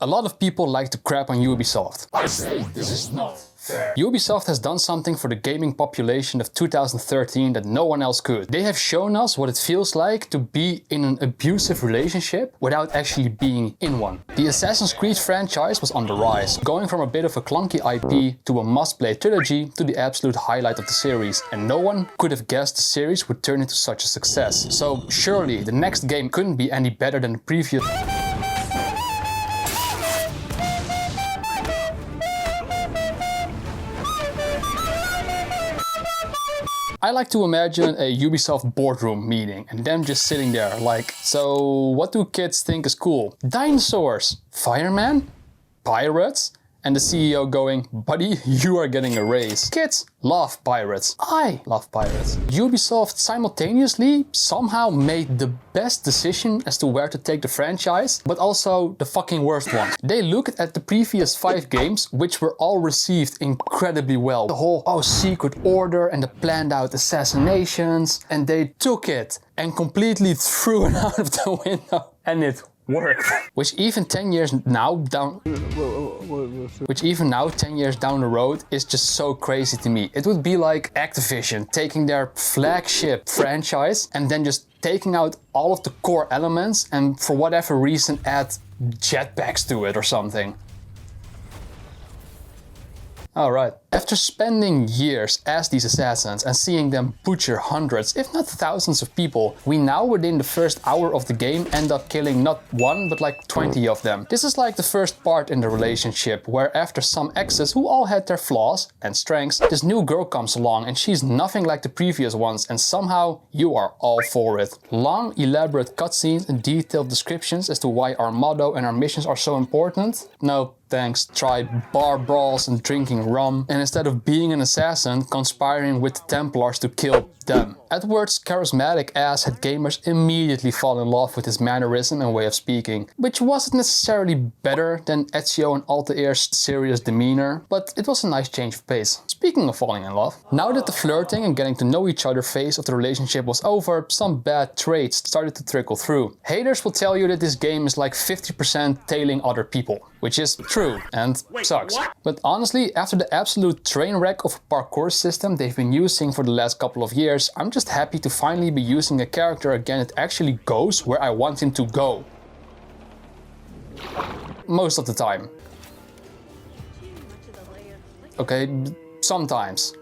A lot of people like to crap on Ubisoft. I say this is not fair. Ubisoft has done something for the gaming population of 2013 that no one else could. They have shown us what it feels like to be in an abusive relationship without actually being in one. The Assassin's Creed franchise was on the rise, going from a bit of a clunky IP to a must-play trilogy to the absolute highlight of the series, and no one could have guessed the series would turn into such a success. So surely the next game couldn't be any better than the previous. I like to imagine a Ubisoft boardroom meeting and them just sitting there like, so what do kids think is cool? Dinosaurs, firemen, pirates? And the CEO going, buddy, you are getting a raise. Kids love pirates. I love pirates. Ubisoft simultaneously somehow made the best decision as to where to take the franchise, but also the fucking worst one. They looked at the previous 5 games, which were all received incredibly well. The whole secret order and the planned out assassinations, and they took it and completely threw it out of the window. And it worked. Which even 10 years now down the road is just so crazy to me. It would be like Activision taking their flagship franchise and then just taking out all of the core elements and for whatever reason add jetpacks to it or something. Alright, after spending years as these assassins and seeing them butcher hundreds, if not thousands of people, we now within the first hour of the game end up killing not one but like 20 of them. This is like the first part in the relationship, where after some exes who all had their flaws and strengths, this new girl comes along and she's nothing like the previous ones and somehow you are all for it. Long elaborate cutscenes and detailed descriptions as to why our motto and our missions are so important? No. Thanks. Try bar brawls and drinking rum, and instead of being an assassin, conspiring with the Templars to kill them. Edward's charismatic ass had gamers immediately fall in love with his mannerism and way of speaking, which wasn't necessarily better than Ezio and Altair's serious demeanor, but it was a nice change of pace. Speaking of falling in love, now that the flirting and getting to know each other phase of the relationship was over, some bad traits started to trickle through. Haters will tell you that this game is like 50% tailing other people, which is true and sucks. But honestly, after the absolute train wreck of a parkour system they've been using for the last couple of years, I'm just happy to finally be using a character again that actually goes where I want him to go. Most of the time. Okay, sometimes.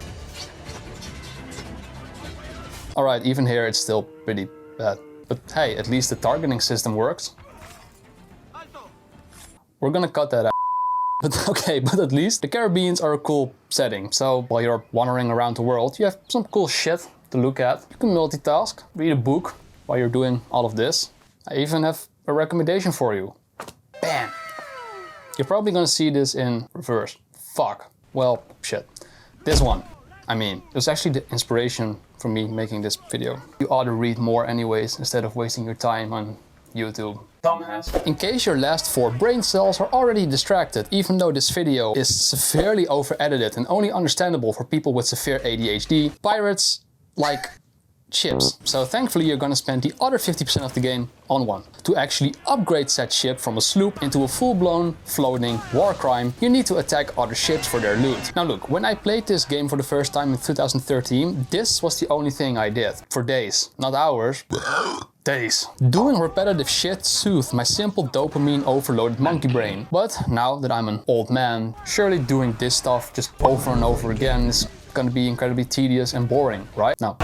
Alright, even here it's still pretty bad. But hey, at least the targeting system works. We're gonna cut that out. But okay, but at least the Caribbeans are a cool setting. So while you're wandering around the world, you have some cool shit to look at. You can multitask, read a book while you're doing all of this. I even have a recommendation for you. Bam! You're probably gonna see this in reverse. Fuck. Well, shit. This one. I mean, it was actually the inspiration for me making this video. You ought to read more anyways, instead of wasting your time on YouTube. Dumbass. In case your last 4 brain cells are already distracted, even though this video is severely over-edited and only understandable for people with severe ADHD, pirates like ships. So thankfully you're gonna spend the other 50% of the game on one. To actually upgrade said ship from a sloop into a full-blown floating war crime, you need to attack other ships for their loot. Now look, when I played this game for the first time in 2013, this was the only thing I did. For days, not hours. Days. Doing repetitive shit soothed my simple dopamine overloaded monkey brain. But now that I'm an old man, surely doing this stuff just over and over again is gonna be incredibly tedious and boring, right? No.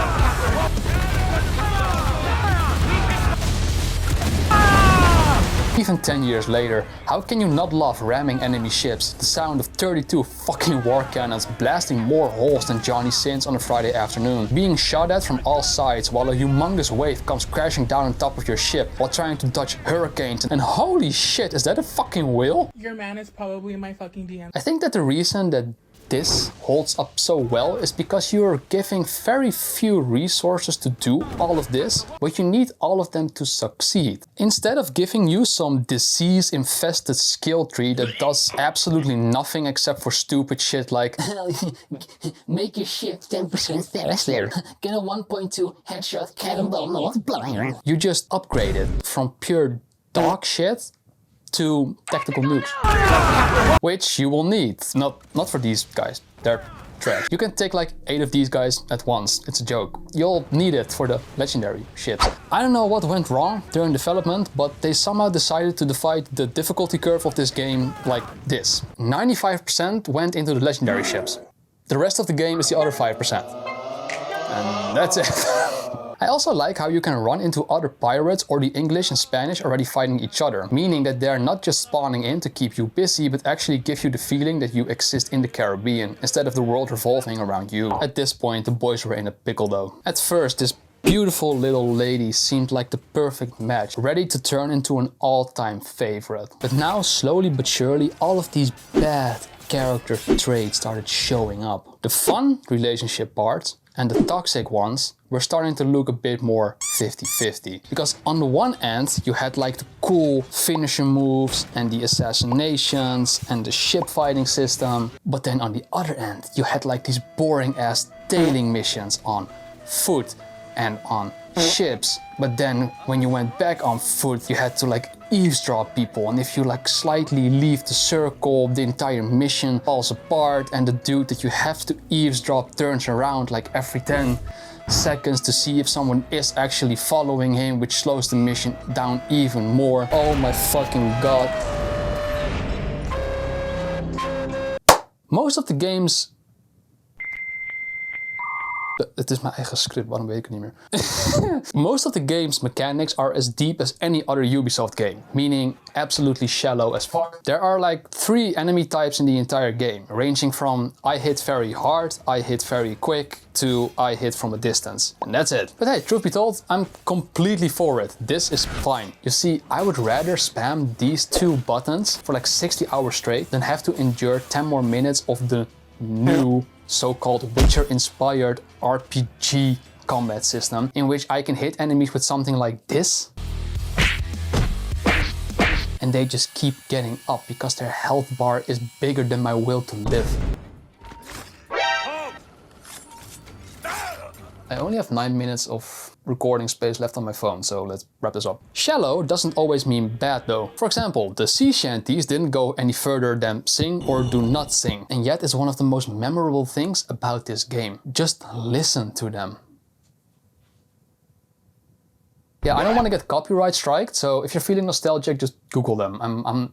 Even 10 years later, how can you not love ramming enemy ships, the sound of 32 fucking war cannons blasting more holes than Johnny Sins on a Friday afternoon, being shot at from all sides while a humongous wave comes crashing down on top of your ship while trying to dodge hurricanes, and holy shit, is that a fucking whale? Your man is probably my fucking DM. I think that the reason that this holds up so well is because you're giving very few resources to do all of this, but you need all of them to succeed. Instead of giving you some disease-infested skill tree that does absolutely nothing except for stupid shit like make your ship 10% faster, get a 1.2 headshot cannonball multiplier. You just upgrade it from pure dog shit 2 tactical nukes. Which you will need, not for these guys, they're trash. You can take like 8 of these guys at once, it's a joke. You'll need it for the legendary shit. I don't know what went wrong during development, but they somehow decided to divide the difficulty curve of this game like this. 95% went into the legendary ships. The rest of the game is the other 5%. And that's it. I also like how you can run into other pirates or the English and Spanish already fighting each other, meaning that they're not just spawning in to keep you busy, but actually give you the feeling that you exist in the Caribbean, instead of the world revolving around you. At this point, the boys were in a pickle though. At first, this beautiful little lady seemed like the perfect match, ready to turn into an all-time favorite. But now, slowly but surely, all of these bad character traits started showing up. The fun relationship parts and the toxic ones were starting to look a bit more 50-50. Because on the one end, you had like the cool finisher moves and the assassinations and the ship fighting system. But then on the other end, you had like these boring ass tailing missions on foot and on ships. But then when you went back on foot, you had to like eavesdrop people, and if you like slightly leave the circle, the entire mission falls apart, and the dude that you have to eavesdrop turns around like every 10 seconds to see if someone is actually following him, which slows the mission down even more. Oh my fucking god. Most of the games... Het is mijn eigen script, waarom weet ik het niet meer? Most of the game's mechanics are as deep as any other Ubisoft game, meaning absolutely shallow as fuck. There are like 3 enemy types in the entire game, ranging from I hit very hard, I hit very quick, to I hit from a distance. And that's it. But hey, truth be told, I'm completely for it. This is fine. You see, I would rather spam these 2 buttons for like 60 hours straight than have to endure 10 more minutes of the new so-called Witcher-inspired RPG combat system, in which I can hit enemies with something like this, and they just keep getting up because their health bar is bigger than my will to live. I only have 9 minutes of recording space left on my phone, so let's wrap this up. Shallow doesn't always mean bad though. For example, the sea shanties didn't go any further than sing or do not sing, and yet it's one of the most memorable things about this game. Just listen to them. Yeah, I don't want to get copyright striked, so if you're feeling nostalgic, just Google them.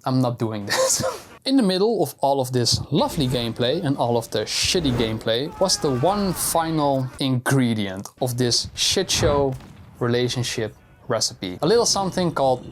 I'm not doing this. In the middle of all of this lovely gameplay and all of the shitty gameplay was the one final ingredient of this shit show relationship recipe. A little something called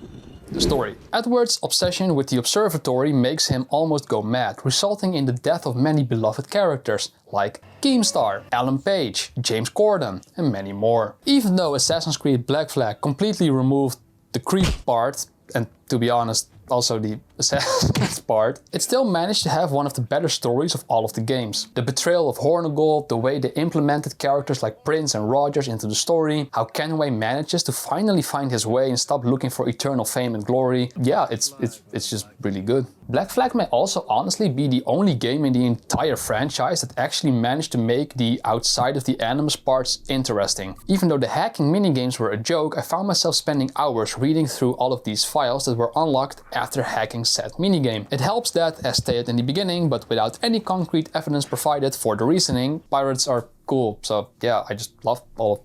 the story. Edward's obsession with the observatory makes him almost go mad, resulting in the death of many beloved characters like Keemstar, Alan Page, James Corden, and many more. Even though Assassin's Creed Black Flag completely removed the creep part, and to be honest, also the Assassin's part, it still managed to have one of the better stories of all of the games. The betrayal of Hornigold, the way they implemented characters like Prince and Rogers into the story, how Kenway manages to finally find his way and stop looking for eternal fame and glory. Yeah, it's just really good. Black Flag may also honestly be the only game in the entire franchise that actually managed to make the outside of the Animus parts interesting. Even though the hacking minigames were a joke, I found myself spending hours reading through all of these files that were unlocked after hacking said minigame. It helps that, as stated in the beginning, but without any concrete evidence provided for the reasoning, pirates are cool. So yeah, I just love all of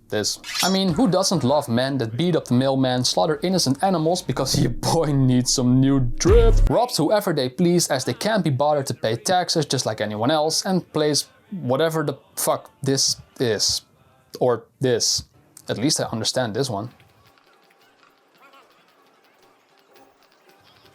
this. I mean, who doesn't love men that beat up the mailman, slaughter innocent animals because your boy needs some new drip, robs whoever they please as they can't be bothered to pay taxes just like anyone else, and plays whatever the fuck this is. Or this. At least I understand this one.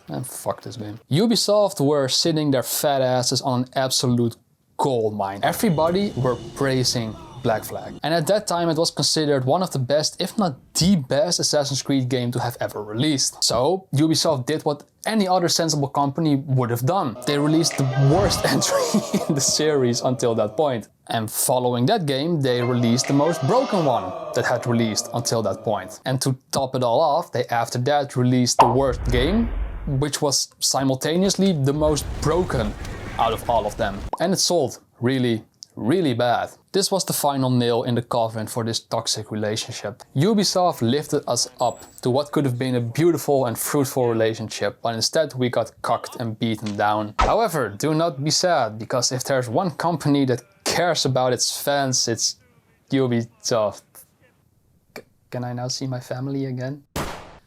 And fuck this game. Ubisoft were sitting their fat asses on an absolute gold mine. Everybody were praising Black Flag. And at that time it was considered one of the best, if not the best, Assassin's Creed game to have ever released. So Ubisoft did what any other sensible company would have done. They released the worst entry in the series until that point. And following that game, they released the most broken one that had released until that point. And to top it all off, they after that released the worst game, which was simultaneously the most broken out of all of them. And it sold really, really bad. This was the final nail in the coffin for this toxic relationship. Ubisoft lifted us up to what could have been a beautiful and fruitful relationship, but instead we got cocked and beaten down. However, do not be sad, because if there's one company that cares about its fans, it's Ubisoft. Can I now see my family again?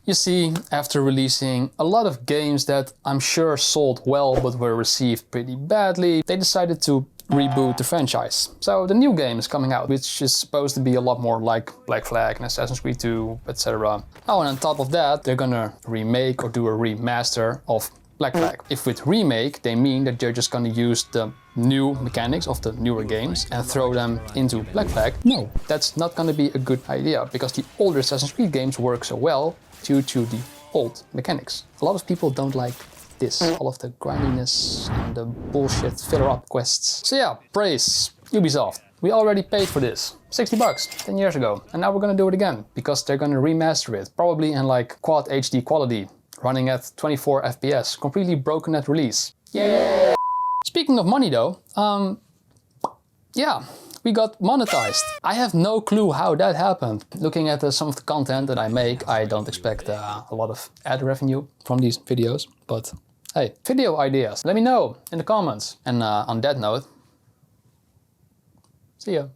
You see, after releasing a lot of games that I'm sure sold well but were received pretty badly, they decided to reboot the franchise. So the new game is coming out, which is supposed to be a lot more like Black Flag and Assassin's Creed 2, etc. Oh, and on top of that, they're gonna remake or do a remaster of Black Flag. If with remake, they mean that they're just gonna use the new mechanics of the newer games and throw them into Black Flag, no, that's not gonna be a good idea, because the older Assassin's Creed games work so well due to the old mechanics. A lot of people don't like this, all of the grindiness and the bullshit filler up quests. So yeah, praise Ubisoft. We already paid for this, 60 bucks, 10 years ago, and now we're gonna do it again, because they're gonna remaster it, probably in like quad HD quality, running at 24 FPS, completely broken at release. Yeah! Speaking of money though, yeah, we got monetized. I have no clue how that happened. Looking at some of the content that I make, I don't expect a lot of ad revenue from these videos, but hey, video ideas, let me know in the comments. And on that note, see ya.